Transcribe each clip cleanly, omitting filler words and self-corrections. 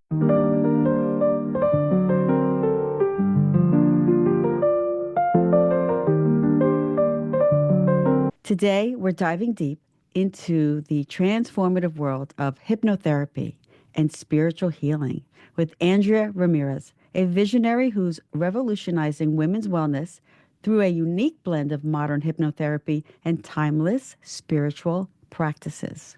Today, we're diving deep into the transformative world of hypnotherapy and spiritual healing with Andrea Ramirez, a visionary who's revolutionizing women's wellness through a unique blend of modern hypnotherapy and timeless spiritual practices.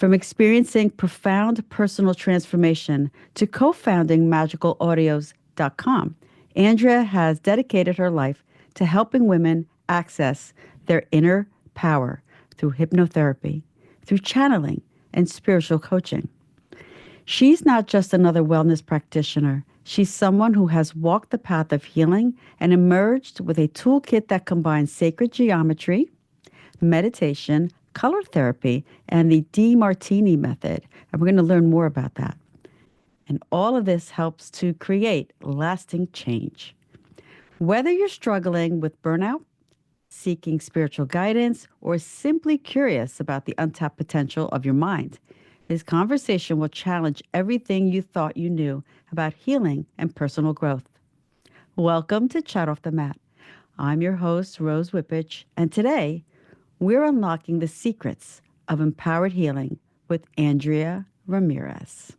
From experiencing profound personal transformation to co founding magicalaudios.com, Andrea has dedicated her life to helping women access their inner power through hypnotherapy, through channeling, and spiritual coaching. She's not just another wellness practitioner. She's someone who has walked the path of healing and emerged with a toolkit that combines sacred geometry, meditation, color therapy, and the D. method. And we're going to learn more about that. And all of this helps to create lasting change. Whether you're struggling with burnout, seeking spiritual guidance, or simply curious about the untapped potential of your mind, this conversation will challenge everything you thought you knew about healing and personal growth. Welcome to Chat Off the Mat. I'm your host, Rose Wippich, and today we're unlocking the secrets of empowered healing with Andrea Ramirez.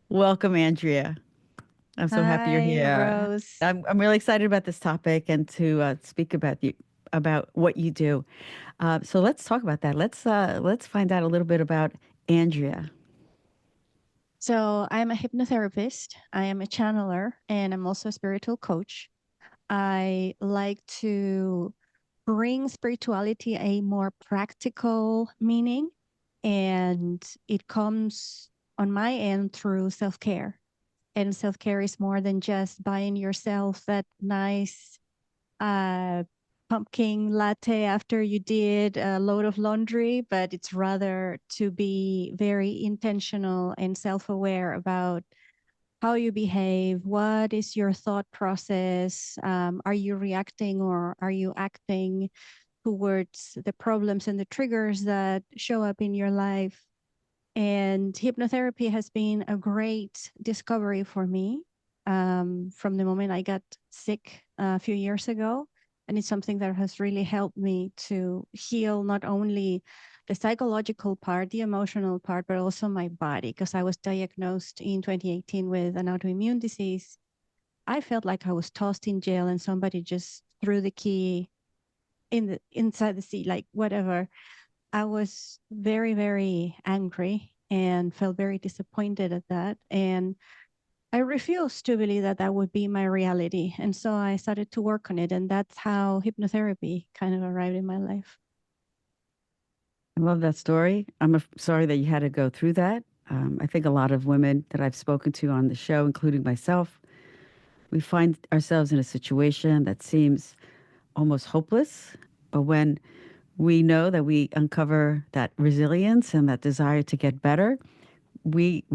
Welcome, Andrea. I'm so happy you're Hi, here. Rose. I'm really excited about this topic and to speak about what you do. So let's talk about that. Let's find out a little bit about Andrea. So, I'm a hypnotherapist, I am a channeler, and I'm also a spiritual coach. I like to bring spirituality a more practical meaning, and it comes on my end through self care. And self care is more than just buying yourself that nice uh, pumpkin latte after you did a load of laundry, but it's rather to be very intentional and self aware about how you behave. What is your thought process? Are you reacting or are you acting towards the problems and the triggers that show up in your life? And hypnotherapy has been a great discovery for me from the moment I got sick a few years ago. And it's something that has really helped me to heal not only the psychological part, the emotional part, but also my body. Because I was diagnosed in 2018 with an autoimmune disease. I felt like I was tossed in jail and somebody just threw the key inside the sea, like whatever. I was very, very angry and felt very disappointed at that. And I refused to believe that that would be my reality. And so I started to work on it. And that's how hypnotherapy kind of arrived in my life. I love that story. Sorry that you had to go through that. I think a lot of women that I've spoken to on the show, including myself, we find ourselves in a situation that seems almost hopeless. But when we know that we uncover that resilience and that desire to get better, we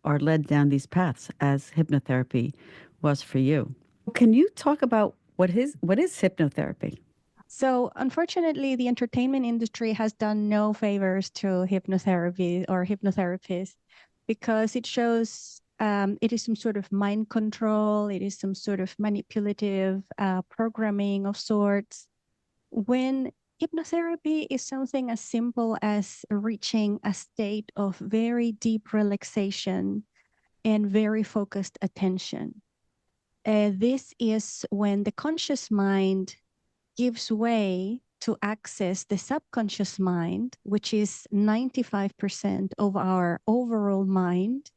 are led down these paths as hypnotherapy was for you. Can you talk about what is hypnotherapy? So, unfortunately, the entertainment industry has done no favors to hypnotherapy or hypnotherapists because it shows it is some sort of mind control, it is some sort of manipulative programming of sorts. When hypnotherapy is something as simple as reaching a state of very deep relaxation and very focused attention. This is when the conscious mind gives way to access the subconscious mind, which is 95% of our overall mind,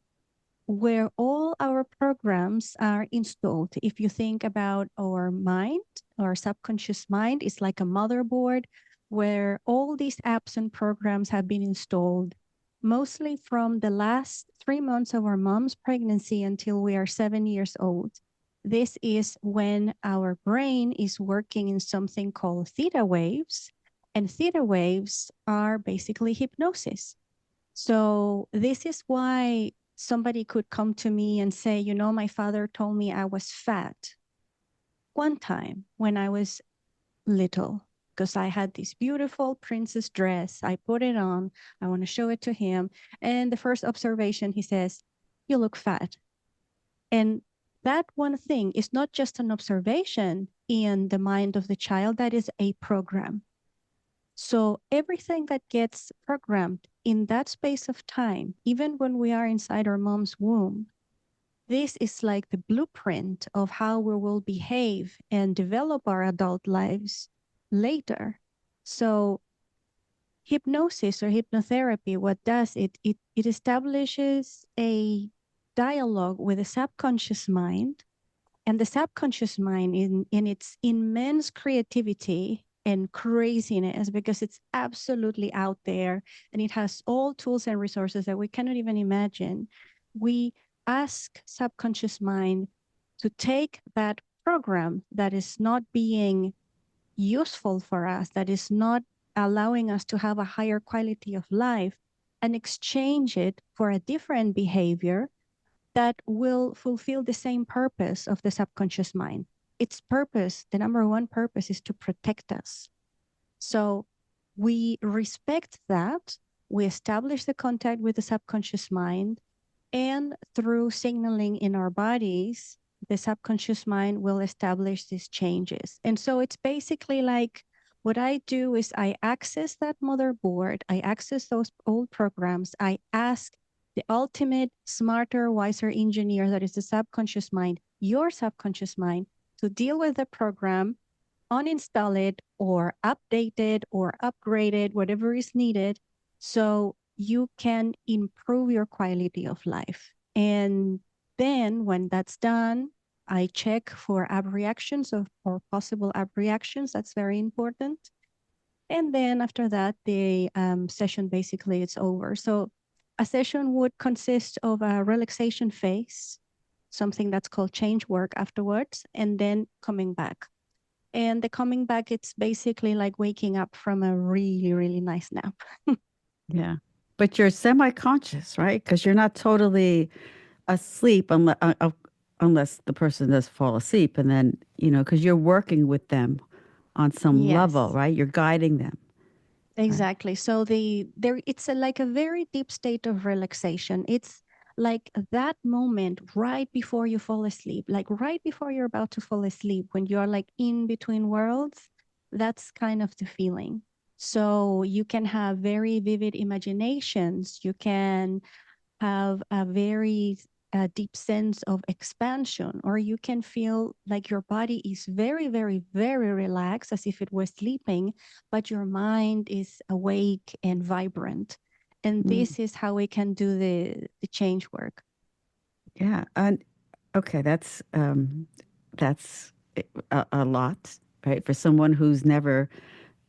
where all our programs are installed. If you think about our mind, our subconscious mind is like a motherboard where all these apps and programs have been installed, mostly from the last 3 months of our mom's pregnancy until we are 7 years old. This is when our brain is working in something called theta waves, and theta waves are basically hypnosis. So, this is why somebody could come to me and say, you know, my father told me I was fat one time when I was little. because I had this beautiful princess dress. I put it on. I want to show it to him. And the first observation, he says, "You look fat." And that one thing is not just an observation in the mind of the child, that is a program. So everything that gets programmed in that space of time, even when we are inside our mom's womb, this is like the blueprint of how we will behave and develop our adult lives later. So hypnosis or hypnotherapy, what does it establishes a dialogue with the subconscious mind, and the subconscious mind in its immense creativity and craziness, because it's absolutely out there and it has all tools and resources that we cannot even imagine. We ask subconscious mind to take that program that is not being useful for us, that is not allowing us to have a higher quality of life, and exchange it for a different behavior that will fulfill the same purpose of the subconscious mind. Its purpose, the number one purpose, is to protect us. So we respect that. We establish the contact with the subconscious mind, and through signaling in our bodies, the subconscious mind will establish these changes. And so it's basically like, what I do is I access that motherboard, I access those old programs, I ask the ultimate smarter, wiser engineer, that is the subconscious mind, your subconscious mind, to deal with the program, uninstall it or update it or upgrade it, whatever is needed, so you can improve your quality of life. And then when that's done, I check for abreactions or possible abreactions. That's very important. And then after that, the session basically it's over. So a session would consist of a relaxation phase, something that's called change work afterwards, and then coming back. And the coming back, it's basically like waking up from a really, really nice nap. Yeah. But you're semi-conscious, right? Because you're not totally asleep unless the person does fall asleep. And then, because you're working with them on some level, Yes, right? You're guiding them, right? exactly. So it's like a very deep state of relaxation. It's like that moment right before you fall asleep, like right before you're about to fall asleep, when you're like in between worlds. That's kind of the feeling. So you can have very vivid imaginations. You can have a very deep sense of expansion, or you can feel like your body is very, very, very relaxed, as if it was sleeping, but your mind is awake and vibrant. And Mm, this is how we can do the change work. yeah. And okay, that's a lot, right? For someone who's never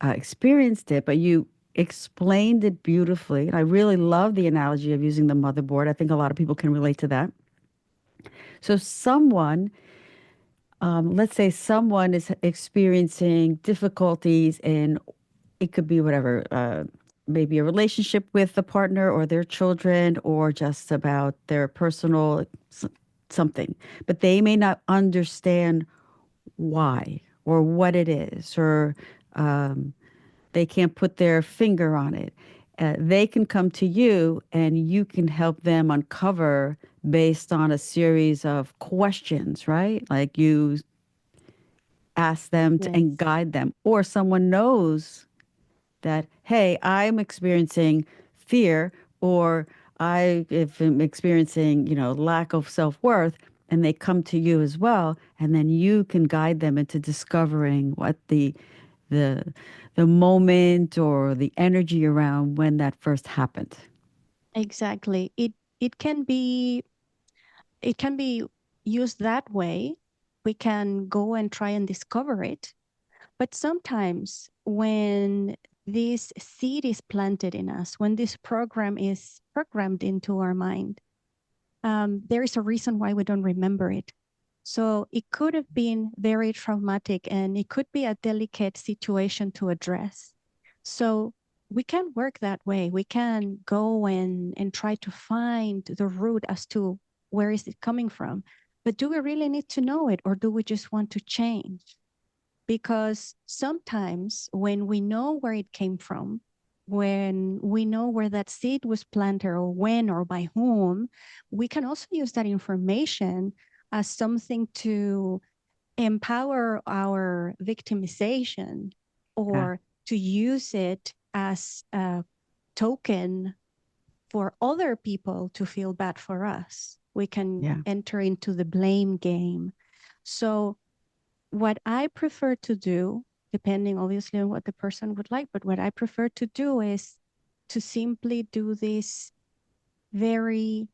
experienced it, but you explained it beautifully. And I really love the analogy of using the motherboard. I think a lot of people can relate to that. So, let's say someone is experiencing difficulties in, it could be whatever, maybe a relationship with the partner or their children, or just about their personal something, but they may not understand why or what it is, or um, they can't put their finger on it. They can come to you and you can help them uncover based on a series of questions, right? Like you ask them to, and Yes. guide them, or someone knows that, hey, I'm experiencing fear, or if I'm experiencing, lack of self-worth, and they come to you as well, and then you can guide them into discovering what the the moment or the energy around when that first happened. Exactly. It can be it can be used that way. We can go and try and discover it. But sometimes when this seed is planted in us, when this program is programmed into our mind, there is a reason why we don't remember it. So it could have been very traumatic, and it could be a delicate situation to address. So we can work that way. We can go and try to find the root as to where is it coming from. But do we really need to know it, or do we just want to change? Because sometimes when we know where it came from, when we know where that seed was planted or when or by whom, we can also use that information as something to empower our victimization Yeah. or to use it as a token for other people to feel bad for us. We can Yeah. enter into the blame game. So, what I prefer to do, depending obviously on what the person would like, but what I prefer to do is to simply do this very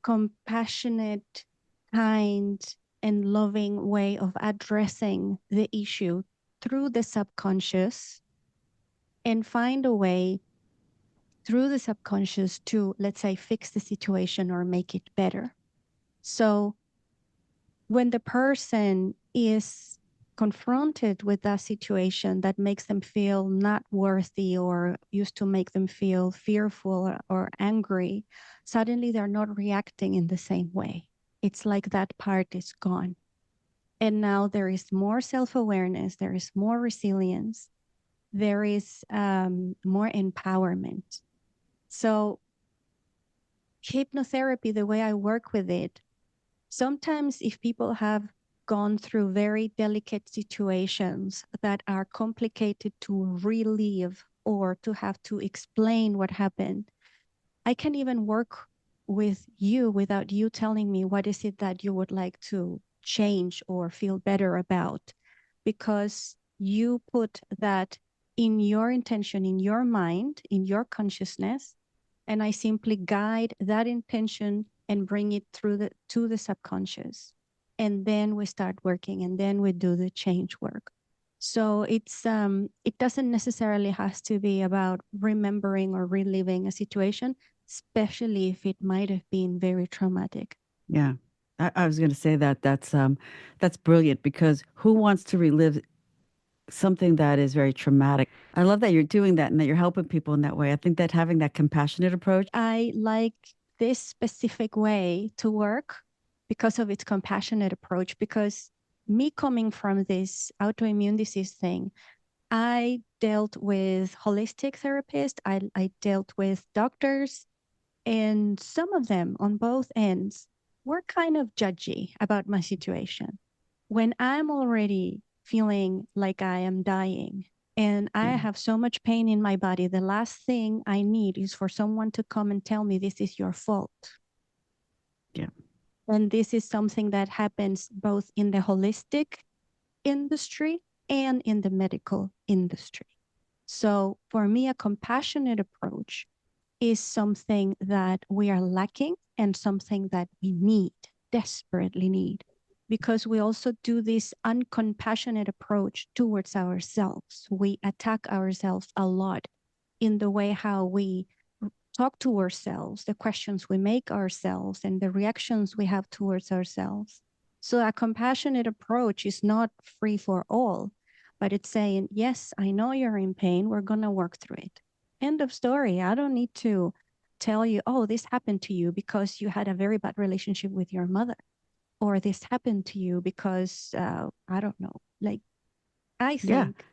compassionate, kind, and loving way of addressing the issue through the subconscious and find a way through the subconscious to, let's say, fix the situation or make it better. So when the person is confronted with that situation that makes them feel not worthy or used to make them feel fearful or angry, suddenly they're not reacting in the same way. It's like that part is gone. And now there is more self awareness, there is more resilience, there is more empowerment. So, hypnotherapy, the way I work with it, sometimes if people have gone through very delicate situations that are complicated to relive or to have to explain what happened, I can even work with you without you telling me what is it that you would like to change or feel better about, because you put that in your intention, in your mind, in your consciousness, and I simply guide that intention and bring it through the to the subconscious. And then we start working and then we do the change work. So it doesn't necessarily has to be about remembering or reliving a situation, especially if it might have been very traumatic. Yeah. I was going to say that that's brilliant because who wants to relive something that is very traumatic? I love that you're doing that and that you're helping people in that way. I think that having that compassionate approach. I like this specific way to work because of its compassionate approach. Because me coming from this autoimmune disease thing, I dealt with holistic therapists, I dealt with doctors, and some of them on both ends were kind of judgy about my situation. When I'm already feeling like I am dying and I Yeah. have so much pain in my body, the last thing I need is for someone to come and tell me this is your fault. Yeah. And this is something that happens both in the holistic industry and in the medical industry. So for me, a compassionate approach is something that we are lacking and something that we need, desperately need, because we also do this uncompassionate approach towards ourselves. We attack ourselves a lot in the way how we talk to ourselves, the questions we make ourselves, and the reactions we have towards ourselves. So a compassionate approach is not free for all, but it's saying, yes, I know you're in pain. We're going to work through it. End of story. I don't need to tell you, oh, this happened to you because you had a very bad relationship with your mother, or this happened to you because, I don't know. Like, I Yeah. think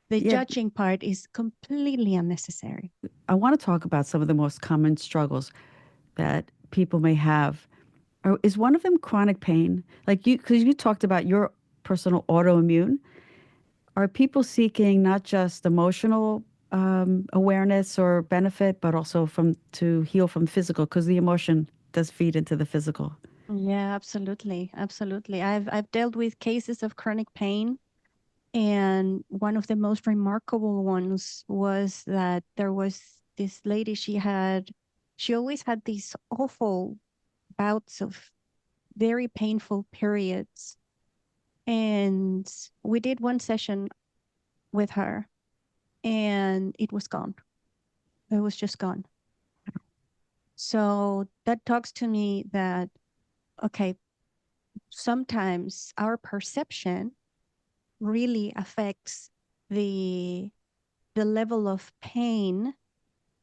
the Yeah. judging part is completely unnecessary. I want to talk about some of the most common struggles that people may have. Is one of them chronic pain? Like you, because you talked about your personal autoimmune. Are people seeking not just emotional awareness or benefit, but also from to heal from physical? Because the emotion does feed into the physical. Yeah, absolutely. Absolutely. I've dealt with cases of chronic pain, and one of the most remarkable ones was that there was this lady, she always had these awful bouts of very painful periods. And we did one session with her and it was gone. It was just gone. So that talks to me that, okay, sometimes our perception really affects the the level of pain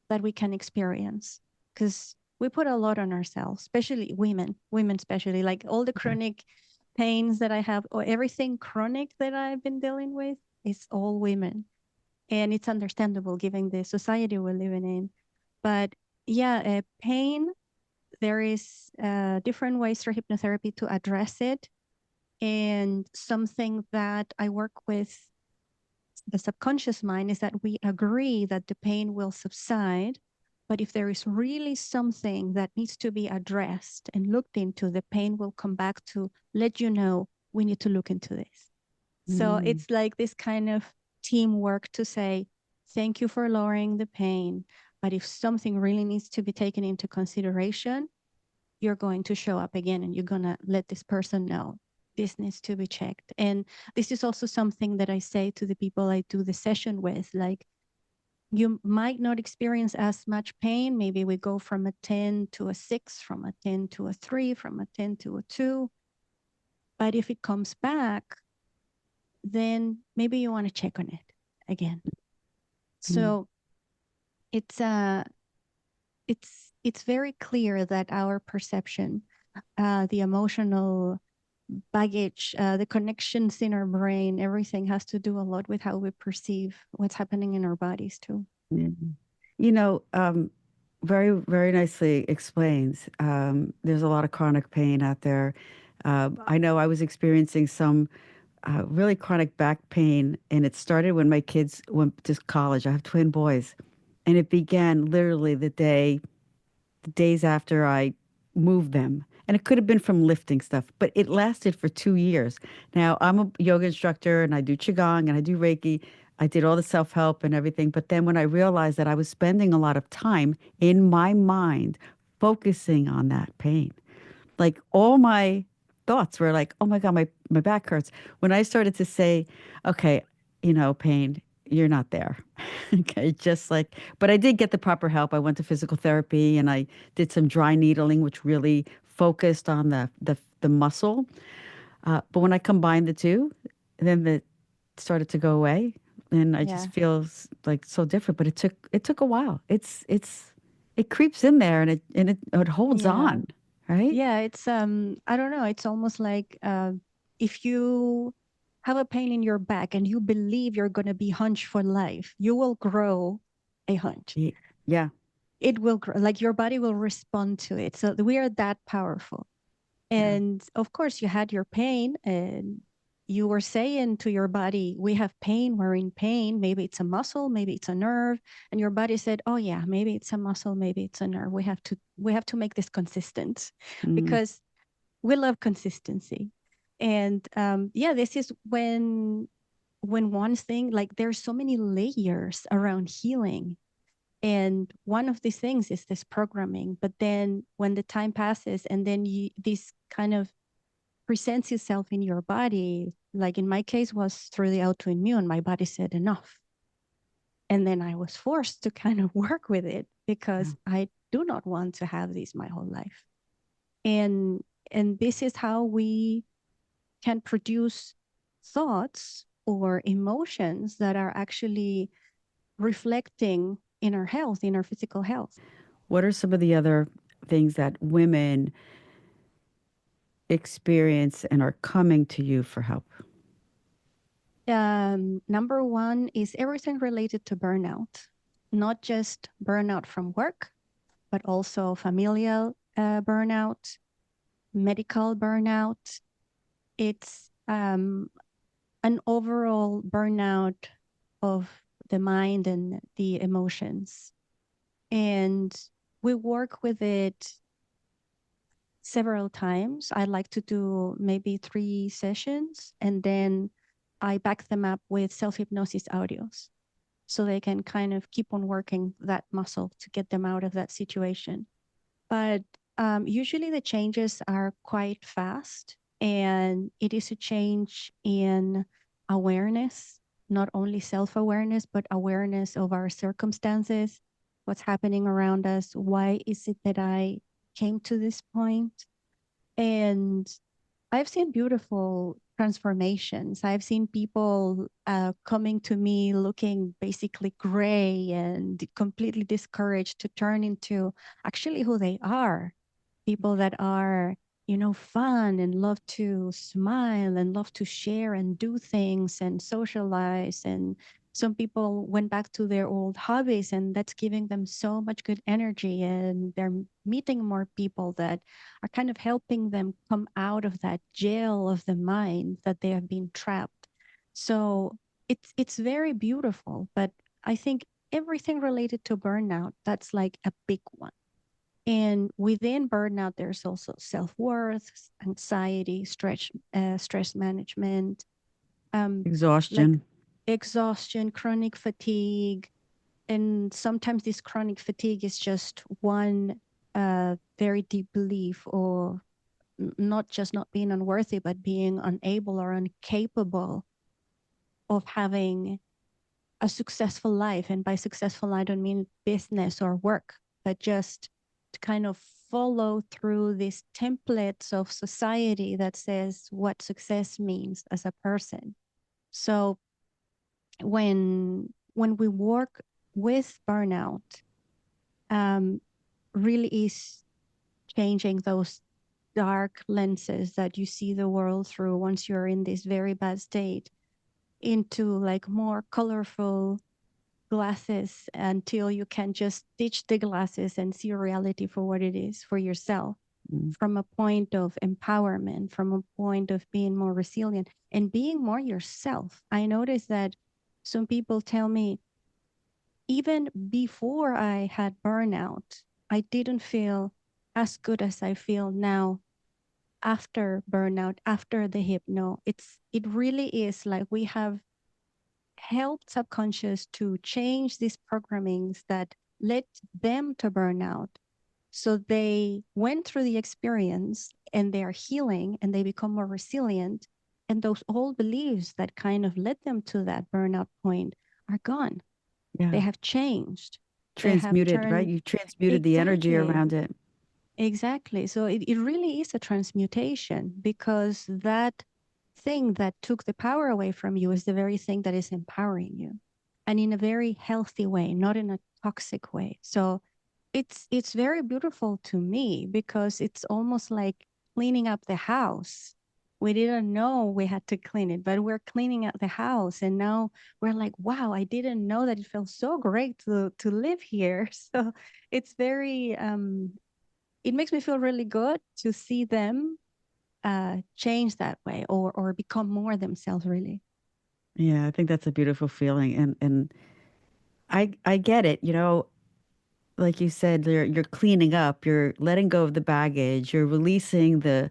that we can experience, because we put a lot on ourselves, especially women especially, like all the Yeah. chronic pains that I have, or everything chronic that I've been dealing with, is all women. And it's understandable given the society we're living in. But yeah, pain, there is different ways for hypnotherapy to address it. And something that I work with the subconscious mind is that we agree that the pain will subside. But if there is really something that needs to be addressed and looked into, the pain will come back to let you know we need to look into this. So Mm. it's like this kind of teamwork to say, thank you for lowering the pain. But if something really needs to be taken into consideration, you're going to show up again and you're going to let this person know this needs to be checked. And this is also something that I say to the people I do the session with, like, you might not experience as much pain. Maybe we go from a 10 to a 6, from a 10 to a 3, from a 10 to a 2. But if it comes back, then maybe you want to check on it again. Mm. So it's it's very clear that our perception, the emotional baggage, the connections in our brain, everything has to do a lot with how we perceive what's happening in our bodies too. Yeah. You know, very, very nicely explains. There's a lot of chronic pain out there. I know I was experiencing some really chronic back pain, and it started when my kids went to college. I have twin boys, and it began literally the days after I moved them. And it could have been from lifting stuff, but it lasted for 2 years. Now, I'm a yoga instructor and I do Qigong and I do Reiki. I did all the self help and everything. But then when I realized that I was spending a lot of time in my mind focusing on that pain, like all my thoughts were like, oh my God, my back hurts. When I started to say, okay, pain, you're not there. Okay, just like, but I did get the proper help. I went to physical therapy and I did some dry needling, which really focused on the muscle. But when I combined the two, then it started to go away, and I just Yeah. feel like so different. But it took a while. It creeps in there and it holds Yeah. on, right? Yeah. It's, I don't know. It's almost like if you have a pain in your back and you believe you're going to be hunched for life, you will grow a hunch. Yeah. It will grow, like your body will respond to it. So we are that powerful. Yeah. And of course, you had your pain and you were saying to your body, we have pain, we're in pain. Maybe it's a muscle, maybe it's a nerve. And your body said, oh yeah, maybe it's a muscle, maybe it's a nerve. We have to make this consistent Mm. because we love consistency. And yeah, this is when one thing, like there's so many layers around healing. And one of these things is this programming. But then when the time passes and then this kind of presents itself in your body, like in my case was through the autoimmune, my body said enough. And then I was forced to kind of work with it Yeah. because I do not want to have these my whole life. And this is how we can produce thoughts or emotions that are actually reflecting in our health, in our physical health. What are some of the other things that women experience and are coming to you for help? Number one is everything related to burnout, not just burnout from work, but also familial burnout, medical burnout. It's an overall burnout of the mind and the emotions. And we work with it several times. I like to do maybe 3 sessions and then I back them up with self hypnosis audios so they can kind of keep on working that muscle to get them out of that situation. But usually the changes are quite fast, and it is a change in awareness, not only self awareness, but awareness of our circumstances, what's happening around us. Why is it that I came to this point? And I've seen beautiful transformations. I've seen people coming to me looking basically gray and completely discouraged to turn into actually who they are. People that are fun and love to smile and love to share and do things and socialize. And some people went back to their old hobbies, and that's giving them so much good energy. And they're meeting more people that are kind of helping them come out of that jail of the mind that they have been trapped. So it's very beautiful. But I think everything related to burnout, that's like a big one. And within burnout, there's also self-worth, anxiety, stress management, like Exhaustion. exhaustion, chronic fatigue. And sometimes this chronic fatigue is just one very deep belief, or not just not being unworthy, but being unable or incapable of having a successful life. And by successful, I don't mean business or work, but just to kind of follow through these templates of society that says what success means as a person. So when we work with burnout, um, really is changing those dark lenses that you see the world through once you're in this very bad state into like more colorful glasses, until you can just ditch the glasses and see reality for what it is for yourself, Mm. from a point of empowerment, from a point of being more resilient and being more yourself. I noticed that some people tell me, even before I had burnout, I didn't feel as good as I feel now after burnout, after the hypno. It really is like we have helped subconscious to change these programmings that led them to burn out. So they went through the experience and they are healing and they become more resilient. And those old beliefs that kind of led them to that burnout point are gone. They Yeah. have changed. They have Transmuted, right? turned. You transmuted the energy Exactly. around it. Exactly. So it really is a transmutation, because that thing that took the power away from you is the very thing that is empowering you, and in a very healthy way, not in a toxic way. So it's very beautiful to me, because it's almost like cleaning up the house. We didn't know we had to clean it, but we're cleaning up the house, and now we're like, wow, I didn't know that it felt so great to live here. So it's very it makes me feel really good to see them change that way, or become more themselves, really. Yeah, I think that's a beautiful feeling, and I get it. Like you said, you're cleaning up, you're letting go of the baggage, you're releasing the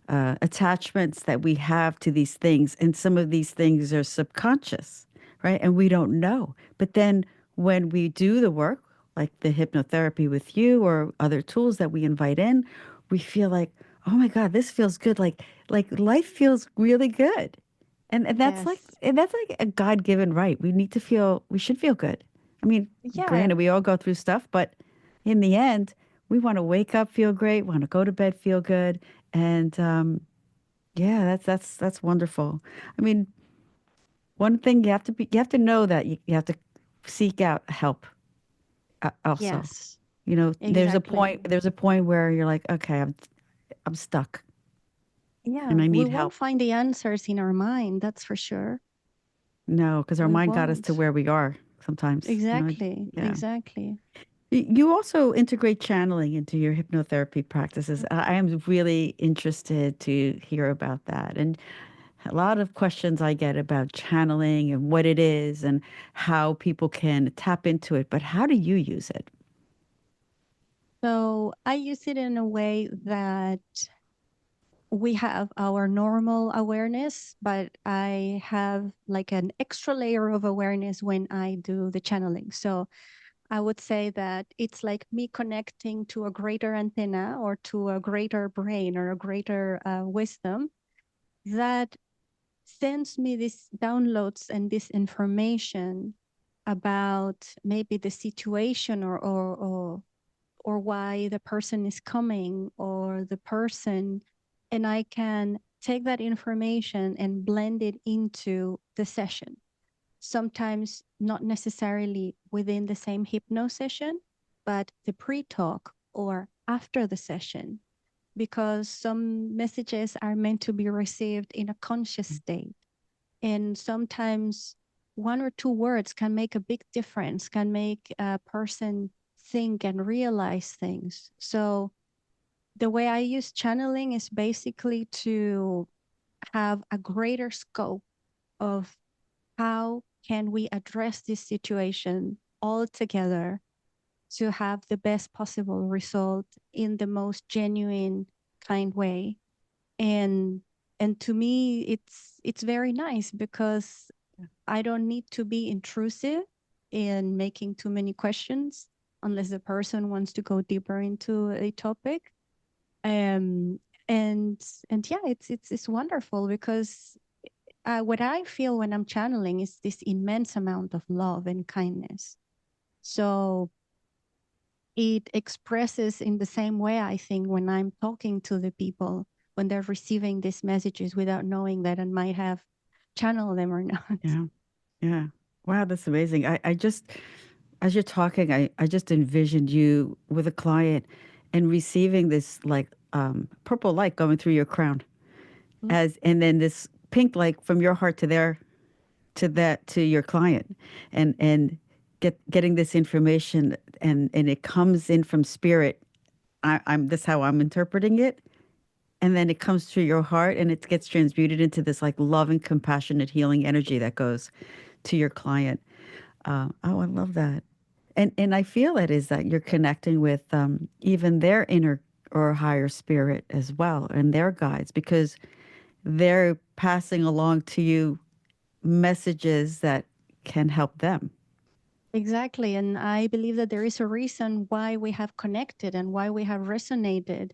attachments that we have to these things. And some of these things are subconscious, right? And we don't know. But then when we do the work, like the hypnotherapy with you or other tools that we invite in, we feel like, oh my God, this feels good. Like life feels really good. And that's like Yes. and that's like a God-given right. We should feel good. I mean, Yeah. granted, we all go through stuff, but in the end, we want to wake up, feel great, want to go to bed, feel good. And yeah, that's wonderful. I mean, one thing you have to know that you have to seek out help also. Yes. There's a point Exactly. where you're like, okay, I'm stuck and Yeah. I We need won't help. find the answers in our mind. That's for sure. No, because our We mind got us to won't. where we are sometimes. Exactly. Yeah. Exactly. You also integrate channeling into your hypnotherapy practices. I am really interested to hear about that. And a lot of questions I get about channeling and what it is and how people can tap into it. But how do you use it? So I use it in a way that we have our normal awareness, but I have like an extra layer of awareness when I do the channeling. So I would say that it's like me connecting to a greater antenna, or to a greater brain, or a greater wisdom that sends me these downloads and this information about maybe the situation, or why the person is coming, or the person, and I can take that information and blend it into the session, sometimes not necessarily within the same hypno session, but the pre talk or after the session. because some messages are meant to be received in a conscious state. And sometimes one or two words can make a big difference, can make a person think and realize things. So the way I use channeling is basically to have a greater scope of how can we address this situation all together to have the best possible result in the most genuine kind way. And to me it's very nice because I don't need to be intrusive in making too many questions unless the person wants to go deeper into a topic. Um, and yeah, it's wonderful because what I feel when I'm channeling is this immense amount of love and kindness. So it expresses in the same way, I think, when I'm talking to the people, when they're receiving these messages without knowing that I might have channeled them or not. Yeah. Yeah. Wow, that's amazing. I just, as you're talking, I just envisioned you with a client and receiving this like purple light going through your crown Mm. as, and then this pink light from your heart to their, to that, to your client, and getting this information, and it comes in from spirit. I'm this how I'm interpreting it, and then it comes through your heart and it gets transmuted into this like loving, compassionate, healing energy that goes to your client. Oh, I love that. And I feel it is that you're connecting with even their inner or higher spirit as well and their guides, because they're passing along to you messages that can help them. Exactly. And I believe that there is a reason why we have connected and why we have resonated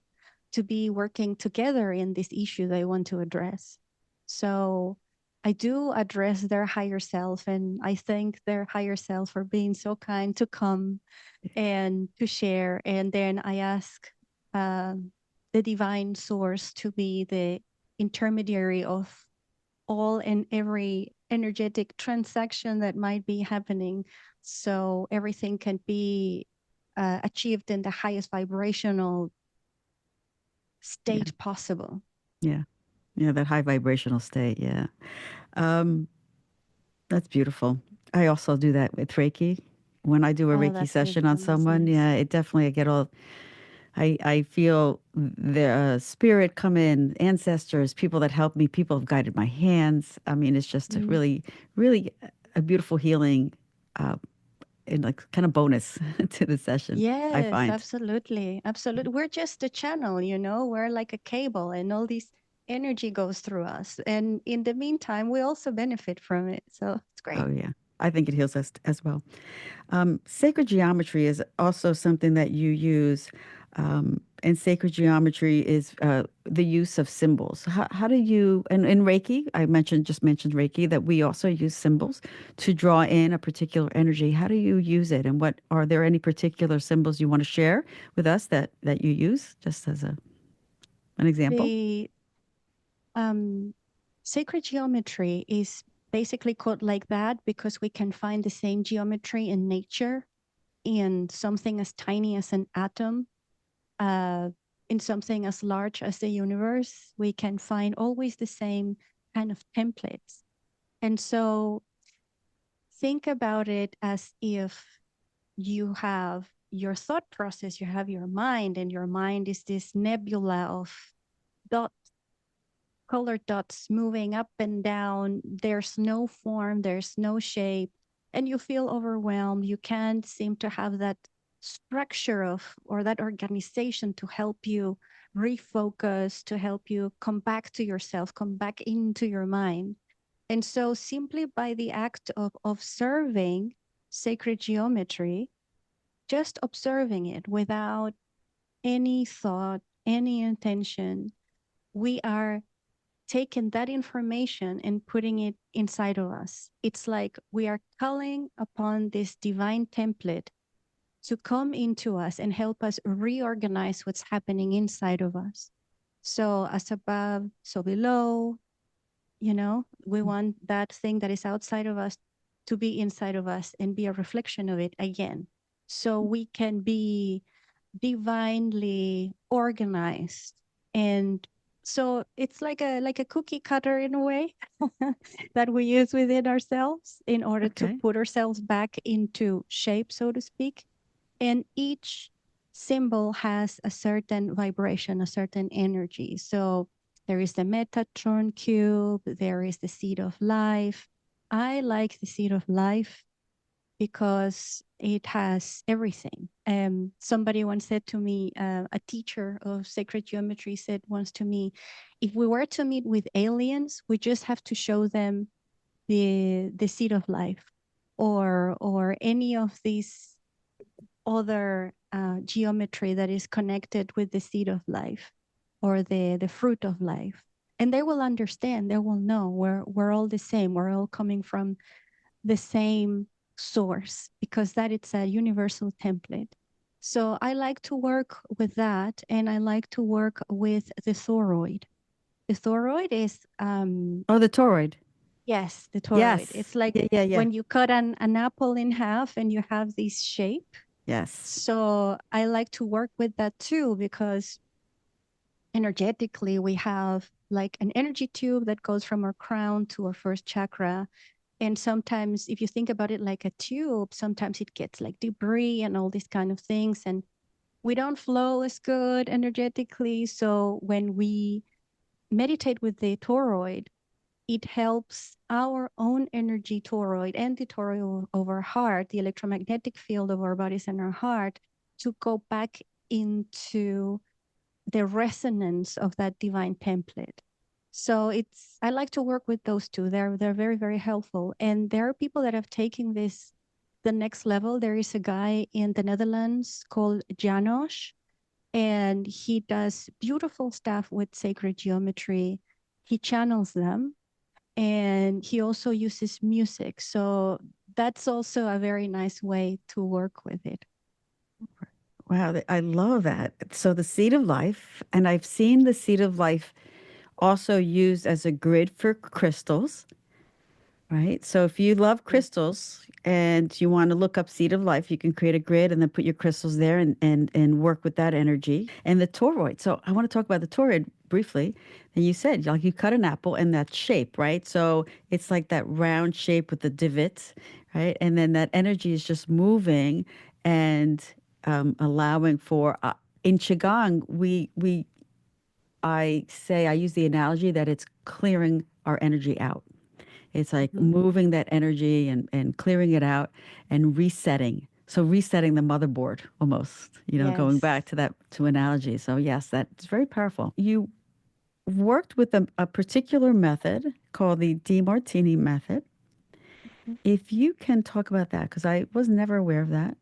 to be working together in this issue they want to address. So I do address their higher self, and I thank their higher self for being so kind to come and to share. And then I ask the divine source to be the intermediary of all and every energetic transaction that might be happening. So everything can be achieved in the highest vibrational Yeah, state possible. yeah, yeah. That high vibrational state. Yeah, um, that's beautiful. I also do that with Reiki. When I do a Oh, Reiki that's session on wisdom. That's someone, nice. yeah, it definitely I get all. I feel the spirit come in, ancestors, people that help me, people have guided my hands. I mean, it's just a Mm. really, really a beautiful healing, uh, and like kind of bonus to the session. I Yes, find. absolutely. Absolutely. We're just a channel, you know, we're like a cable and all this energy goes through us. And in the meantime, we also benefit from it. So it's Oh great. yeah, I think it heals us as well. Sacred geometry is also something that you use, and sacred geometry is the use of symbols. How do you, and in Reiki, I just mentioned Reiki, that we also use symbols to draw in a particular energy. How do you use it, and what are there any particular symbols you want to share with us that you use, just as an example? The um, sacred geometry is basically called like that because we can find the same geometry in nature, in something as tiny as an atom, uh, in something as large as the universe. We can find always the same kind of templates. And so think about it as if you have your thought process, you have your mind, and your mind is this nebula of dots, colored dots moving up and down. There's no form, there's no shape, and you feel overwhelmed. You can't seem to have that structure of or that organization to help you refocus, to help you come back to yourself, come back into your mind. And so, simply by the act of observing sacred geometry, just observing it without any thought, any intention, we are taking that information and putting it inside of us. It's like we are calling upon this divine template to come into us and help us reorganize what's happening inside of us. So, as above, so below, you know, we want that thing that is outside of us to be inside of us and be a reflection of it again. So we can be divinely organized And so it's like a cookie cutter in a way that we use within ourselves in order to Okay. put ourselves back into shape, so to speak. And each symbol has a certain vibration, a certain energy. So there is the Metatron cube, there is the seed of life. I like the seed of life because it has everything. Somebody once said to me, a teacher of sacred geometry said once to me, if we were to meet with aliens, we just have to show them the seed of life, or any of these other geometry that is connected with the seed of life or the fruit of life. And they will understand, they will know we're all the same. We're all coming from the same source because that it's a universal template. So I like to work with that, and I like to work with the toroid. The toroid is Oh, the toroid. yes, the toroid. Yes. It's like Yeah, yeah, yeah. when you cut an apple in half and you have this shape. Yes. So I like to work with that too because energetically we have like an energy tube that goes from our crown to our first chakra. And sometimes if you think about it like a tube, sometimes it gets like debris and all these kind of things. And we don't flow as good energetically. So when we meditate with the toroid, it helps our own energy toroid and the toroid of our heart, the electromagnetic field of our bodies and our heart, to go back into the resonance of that divine template. So it's I like to work with those two. They're very, very helpful. And there are people that have taken this the next level. There is a guy in the Netherlands called Janos, and he does beautiful stuff with sacred geometry. He channels them, and he also uses music. So that's also a very nice way to work with it. Wow, I love that. So the seed of life, and I've seen the seed of life also used as a grid for crystals. Right. So if you love crystals and you want to look up Seed of Life, you can create a grid and then put your crystals there and work with that energy. And the toroid. So I want to talk about the toroid briefly. And you said like you cut an apple in that shape, right? So it's like that round shape with the divots, right? And then that energy is just moving and allowing for in qigong we I use the analogy that it's clearing our energy out. It's like Mhm. moving that energy and clearing it out and resetting. So resetting the motherboard almost, going Yes. back to that to analogy. So yes, that's very powerful. You worked with a particular method called the DeMartini method. Mhm. If you can talk about that, because I was never aware of that,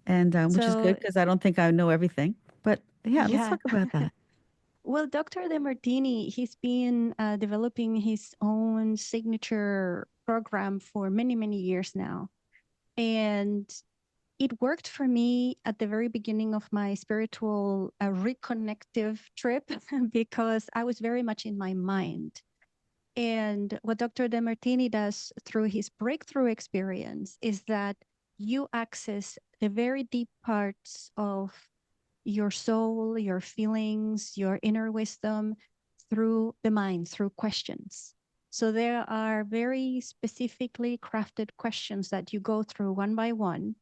and which is So good because I don't think I know everything. But yeah, let's yeah. talk about that. Well, Dr. Demartini, he's been developing his own signature program for many, many years now. And it worked for me at the very beginning of my spiritual reconnective trip because I was very much in my mind. And what Dr. Demartini does through his breakthrough experience is that you access the very deep parts of your soul, your feelings, your inner wisdom through the mind, through questions. So there are very specifically crafted questions that you go through one by one.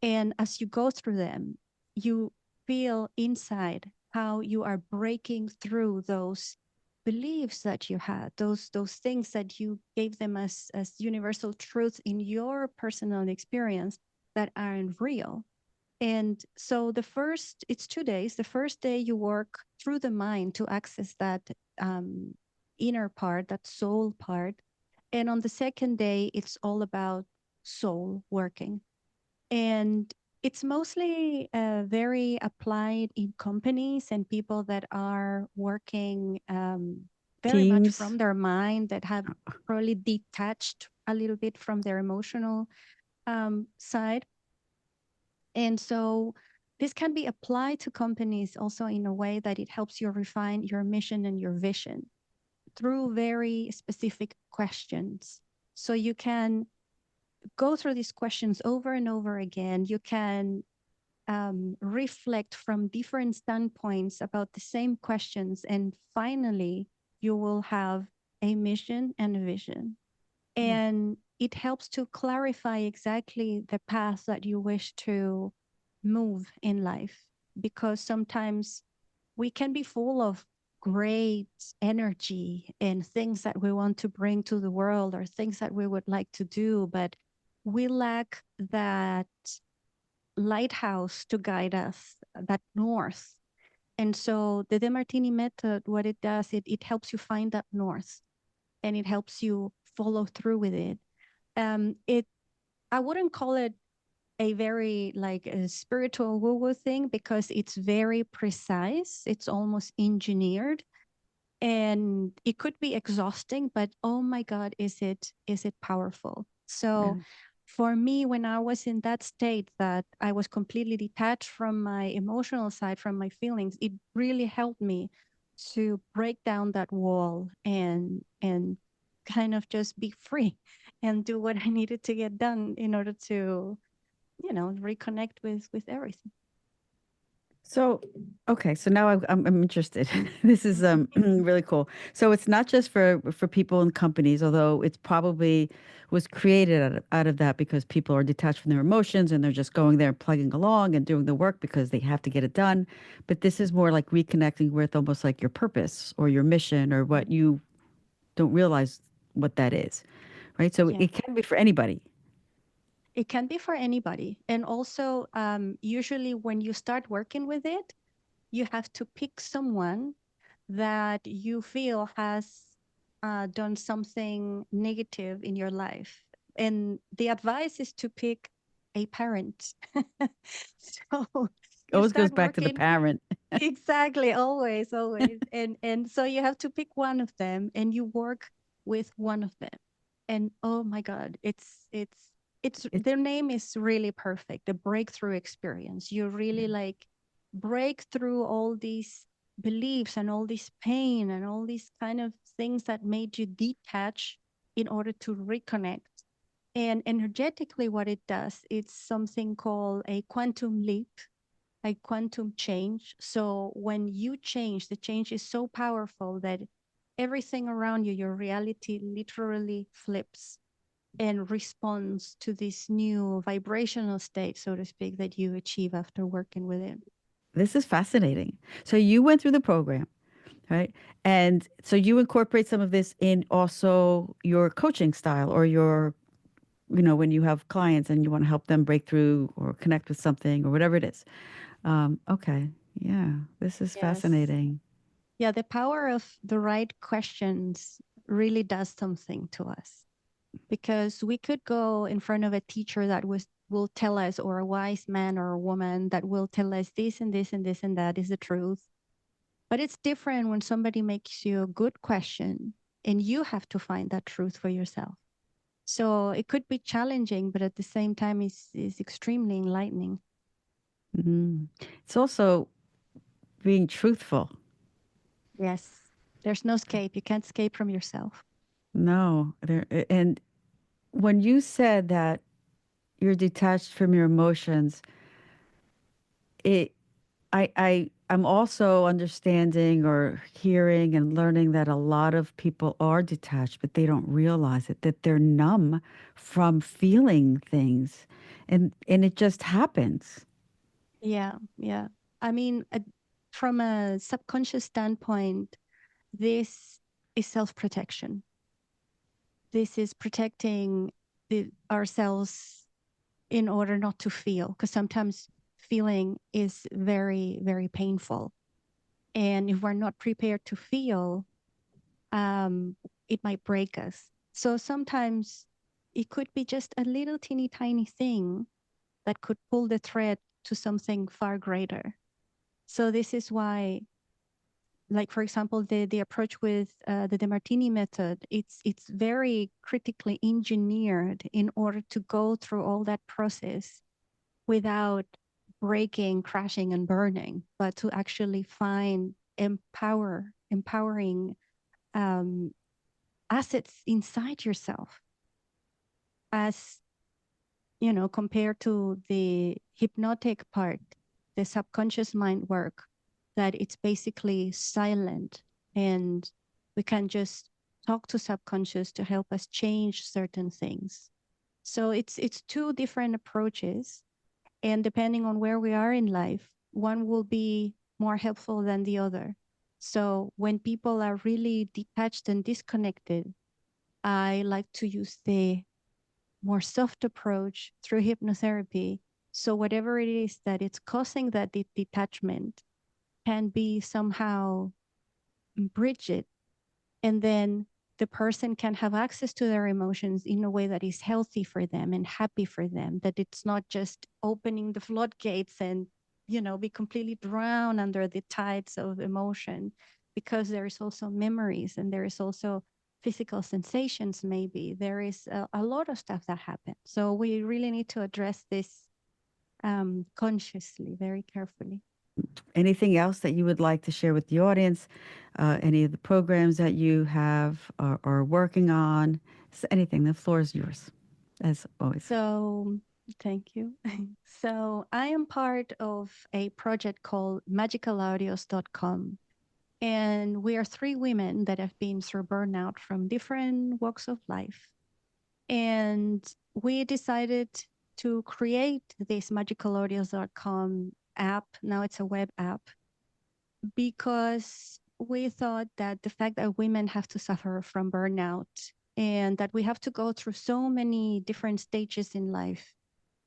And as you go through them, you feel inside how you are breaking through those beliefs that you had, those things that you gave them as universal truths in your personal experience that aren't real. And so it's 2 days. The first day you work through the mind to access that inner part, that soul part. And on the second day, it's all about soul working. And it's mostly very applied in companies and people that are working very much Teams. from their mind, that have probably detached a little bit from their emotional side. And so this can be applied to companies also in a way that it helps you refine your mission and your vision through very specific questions. So you can go through these questions over and over again. You can reflect from different standpoints about the same questions. And finally, you will have a mission and a vision. And it helps to clarify exactly the path that you wish to move in life. Because sometimes we can be full of great energy and things that we want to bring to the world or things that we would like to do, but we lack that lighthouse to guide us, that north. And so the DeMartini method, what it does, it helps you find that north and it helps you follow through with it. It I wouldn't call it a very like a spiritual woo-woo thing because it's very precise. It's almost engineered and it could be exhausting, but oh my God, is it powerful? So Really? for me, when I was in that state that I was completely detached from my emotional side, from my feelings, it really helped me to break down that wall and kind of just be free and do what I needed to get done in order to, reconnect with everything. So, okay, so now I'm interested. This is really cool. So it's not just for people and companies, although it's probably was created out of that because people are detached from their emotions and they're just going there and plugging along and doing the work because they have to get it done. But this is more like reconnecting with almost like your purpose or your mission or what you don't realize what that is, right? So Yeah. it can be for anybody. It can be for anybody. And also, usually when you start working with it, you have to pick someone that you feel has done something negative in your life. And the advice is to pick a parent. So you Always goes start back to the working. parent. Exactly, always, always. And so you have to pick one of them and you work with one of them. And oh my God, it's It, their name is really perfect. The breakthrough experience. You really like break through all these beliefs and all this pain and all these kind of things that made you detach in order to reconnect. And energetically, what it does, it's something called a quantum leap, a quantum change. So when you change, the change is so powerful that everything around you, your reality literally flips and responds to this new vibrational state, so to speak, that you achieve after working with it. this is fascinating. So you went through the program, right? And so you incorporate some of this in also your coaching style or your, when you have clients and you want to help them break through or connect with something or whatever it is. Okay. Yeah. This is Yes. fascinating. Yeah, the power of the right questions really does something to us because we could go in front of a teacher that will tell us, or a wise man or a woman that will tell us this and this and this and that is the truth. But it's different when somebody makes you a good question and you have to find that truth for yourself. So it could be challenging, but at the same time, is extremely enlightening. Mhm. It's also being truthful. Yes, there's no escape. You can't escape from yourself. No, and when you said that you're detached from your emotions, it I'm also understanding or hearing and learning that a lot of people are detached, but they don't realize it, that they're numb from feeling things. And it just happens. Yeah, yeah. I mean, from a subconscious standpoint, this is self protection. This is protecting ourselves in order not to feel, because sometimes feeling is very, very painful. And if we're not prepared to feel, um, it might break us. So sometimes it could be just a little teeny tiny thing that could pull the thread to something far greater. So this is why, like for example, the approach with the DeMartini method, it's very critically engineered in order to go through all that process without breaking, crashing, and burning, but to actually find empowering um, assets inside yourself, as compared to the hypnotic part. the subconscious mind work, that it's basically silent, and we can just talk to subconscious to help us change certain things. So it's two different approaches, and depending on where we are in life, one will be more helpful than the other. So when people are really detached and disconnected, I like to use the more soft approach through hypnotherapy. So whatever it is that it's causing that detachment can be somehow bridged, and then the person can have access to their emotions in a way that is healthy for them and happy for them, that it's not just opening the floodgates and be completely drowned under the tides of emotion, because there is also memories, and there is also physical sensations. Maybe there is a lot of stuff that happens, so we really need to address this consciously, very carefully. Anything else that you would like to share with the audience? Any of the programs that you have or are working on? Anything, the floor is yours, as always. So, thank you. So, I am part of a project called magicalaudios.com. And we are three women that have been through burnout from different walks of life. And we decided to create this magicalaudios.com app. Now it's a web app, because we thought that the fact that women have to suffer from burnout, and that we have to go through so many different stages in life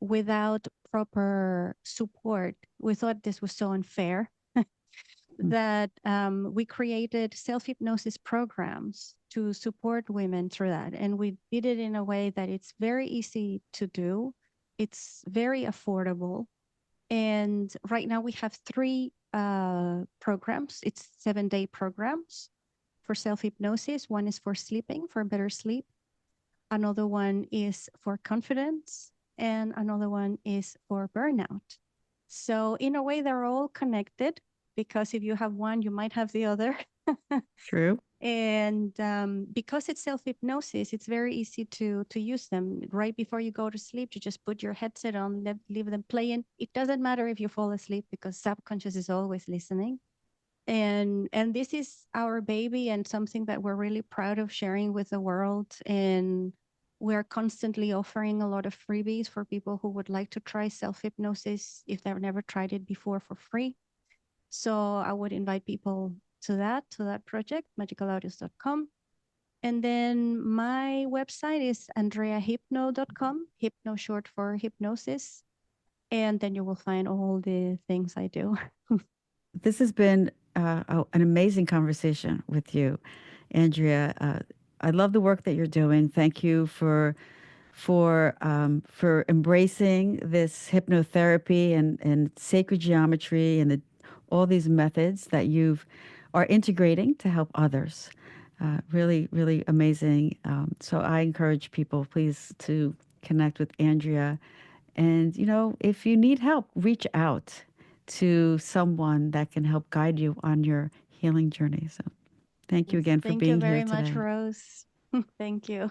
without proper support, we thought this was so unfair Mm. that we created self-hypnosis programs to support women through that. And we did it in a way that it's very easy to do. It's very affordable. And right now we have three programs. It's 7-day programs for self-hypnosis. One is for sleeping, for better sleep. Another one is for confidence. And another one is for burnout. So in a way, they're all connected, because if you have one, you might have the other. True. And because it's self-hypnosis, it's very easy to use them. Right before you go to sleep, you just put your headset on, leave them playing. It doesn't matter if you fall asleep, because subconscious is always listening. And this is our baby, and something that we're really proud of sharing with the world. And we're constantly offering a lot of freebies for people who would like to try self-hypnosis if they've never tried it before, for free. So I would invite people to that project, magicalaudios.com. And then my website is andreahypno.com, hypno short for hypnosis. And then you will find all the things I do. This has been an amazing conversation with you, Andrea. I love the work that you're doing. Thank you for embracing this hypnotherapy and sacred geometry and all these methods that you've are integrating to help others. Really, really amazing. So I encourage people, please, to connect with Andrea. And, if you need help, reach out to someone that can help guide you on your healing journey. So thank you Yes. again for Thank you being here very much, today. Rose. Thank you.